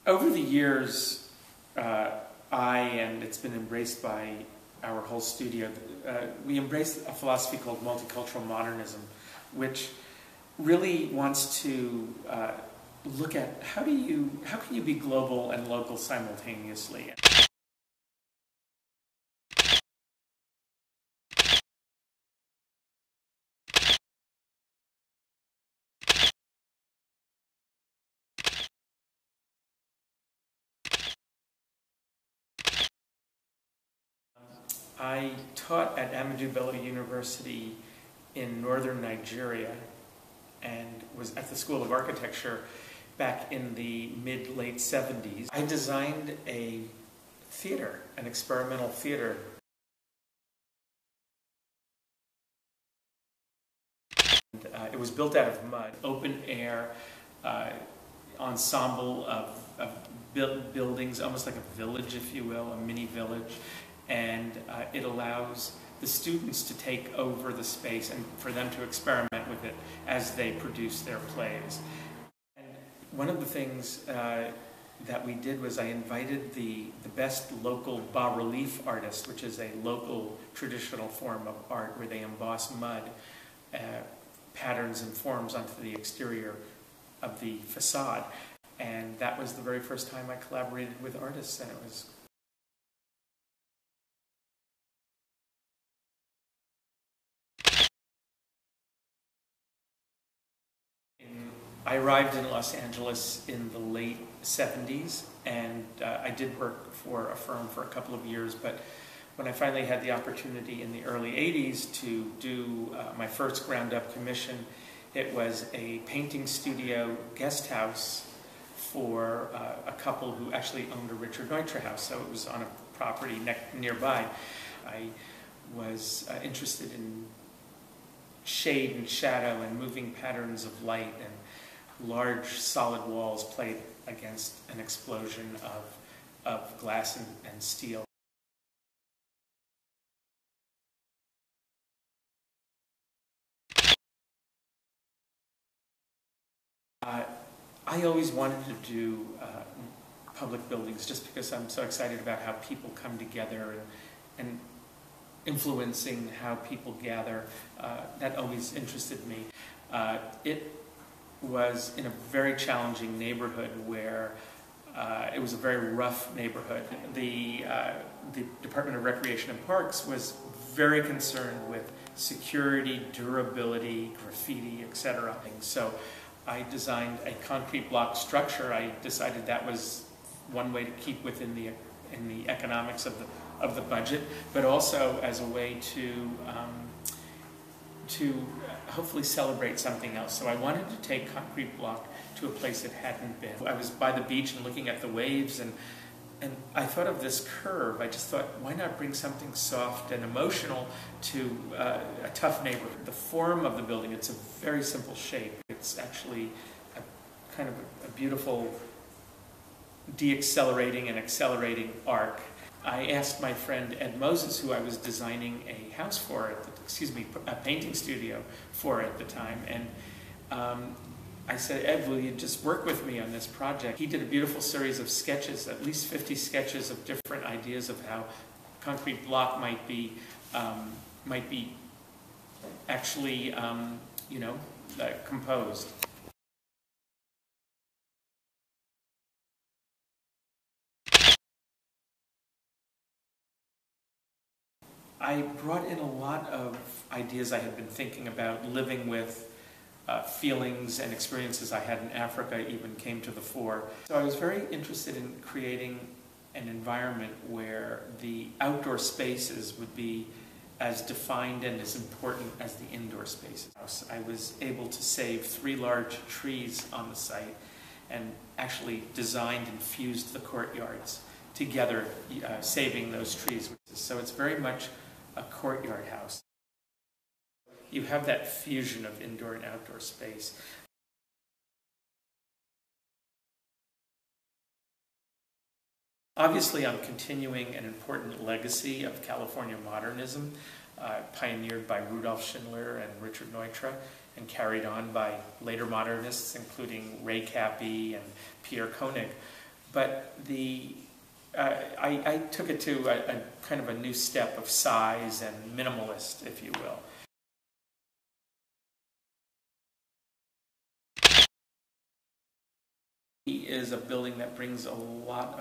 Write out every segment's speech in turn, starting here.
Over the years, and it's been embraced by our whole studio, we embraced a philosophy called multicultural modernism, which really wants to look at how can you be global and local simultaneously. I taught at Ahmadu Bello University in northern Nigeria and was at the School of Architecture back in the mid-late 70s. I designed a theater, an experimental theater. It was built out of mud, open air ensemble of buildings, almost like a village, if you will, a mini village. And it allows the students to take over the space and for them to experiment with it as they produce their plays. And one of the things that we did was I invited the best local bas-relief artists, which is a local traditional form of art where they emboss mud patterns and forms onto the exterior of the facade. And that was the very first time I collaborated with artists, and it was I arrived in Los Angeles in the late 70s, and I did work for a firm for a couple of years, but when I finally had the opportunity in the early 80s to do my first ground-up commission, it was a painting studio guest house for a couple who actually owned a Richard Neutra house, so it was on a property nearby. I was interested in shade and shadow and moving patterns of light, and large solid walls played against an explosion of glass and steel. I always wanted to do public buildings just because I'm so excited about how people come together and influencing how people gather. That always interested me. It was in a very challenging neighborhood where it was a very rough neighborhood. The Department of Recreation and Parks was very concerned with security, durability, graffiti, etc. So I designed a concrete block structure. I decided that was one way to keep within the economics of the budget, but also as a way to hopefully celebrate something else. So I wanted to take concrete block to a place it hadn't been. I was by the beach and looking at the waves, and I thought of this curve. I just thought, why not bring something soft and emotional to a tough neighborhood? The form of the building, it's a very simple shape. It's actually a kind of a beautiful deaccelerating and accelerating arc. I asked my friend Ed Moses, who I was designing a house for, a painting studio for at the time, and I said, Ed, will you just work with me on this project? He did a beautiful series of sketches, at least 50 sketches of different ideas of how concrete block might be actually, composed. I brought in a lot of ideas I had been thinking about, living with. Feelings and experiences I had in Africa even came to the fore. So I was very interested in creating an environment where the outdoor spaces would be as defined and as important as the indoor spaces. I was able to save 3 large trees on the site and actually designed and fused the courtyards together, saving those trees. So it's very much a courtyard house. You have that fusion of indoor and outdoor space. Obviously, I'm continuing an important legacy of California modernism, pioneered by Rudolf Schindler and Richard Neutra, and carried on by later modernists, including Ray Cappy and Pierre Koenig. But I took it to a kind of a new step of size and minimalist, if you will. Is a building that brings a lot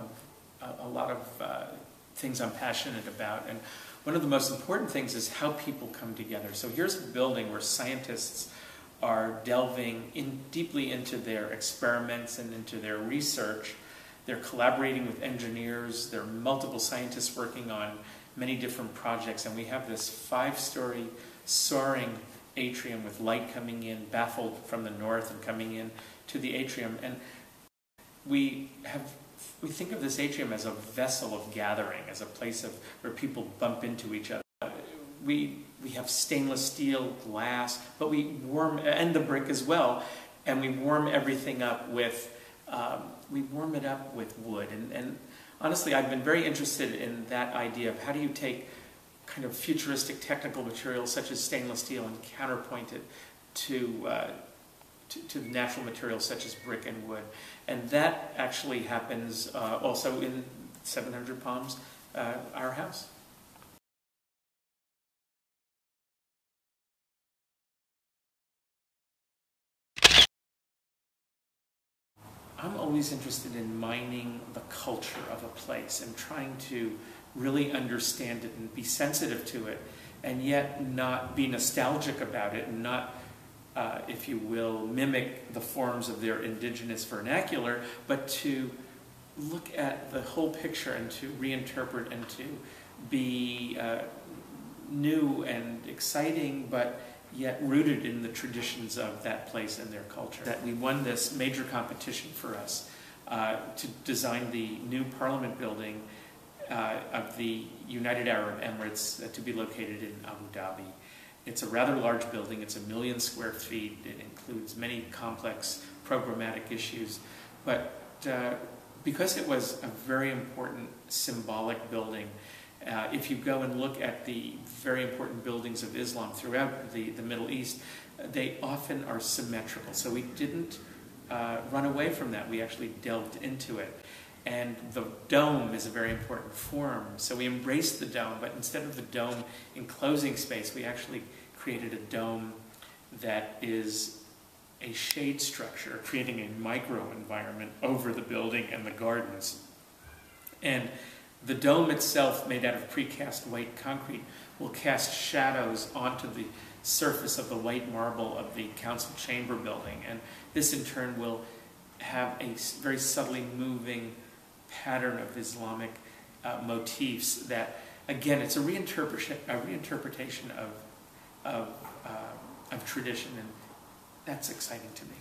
of things I'm passionate about, and one of the most important things is how people come together. So here's a building where scientists are delving deeply into their experiments and into their research. They're collaborating with engineers. There are multiple scientists working on many different projects, and we have this 5-story soaring atrium with light coming in, baffled from the north and coming in to the atrium. And we think of this atrium as a vessel of gathering, as a place where people bump into each other. We have stainless steel, glass, but we warm, and the brick as well, and we warm everything up with wood. And honestly, I've been very interested in that idea of how do you take kind of futuristic technical materials such as stainless steel and counterpoint it to the natural materials such as brick and wood. And that actually happens also in 700 Palms, our house. I'm always interested in mining the culture of a place and trying to really understand it and be sensitive to it, and yet not be nostalgic about it and not, if you will, mimic the forms of their indigenous vernacular, but to look at the whole picture and to reinterpret and to be new and exciting, but yet rooted in the traditions of that place and their culture. That we won this major competition for us to design the new Parliament building of the United Arab Emirates to be located in Abu Dhabi. It's a rather large building. It's 1 million square feet. It includes many complex programmatic issues. But because it was a very important symbolic building, if you go and look at the very important buildings of Islam throughout the Middle East, they often are symmetrical. So we didn't run away from that. We actually delved into it. And the dome is a very important form. So we embraced the dome, but instead of the dome enclosing space, we actually created a dome that is a shade structure, creating a micro-environment over the building and the gardens. And the dome itself, made out of precast white concrete, will cast shadows onto the surface of the white marble of the council chamber building. And this in turn will have a very subtly moving pattern of Islamic motifs that, again, it's a reinterpretation of tradition, and that's exciting to me.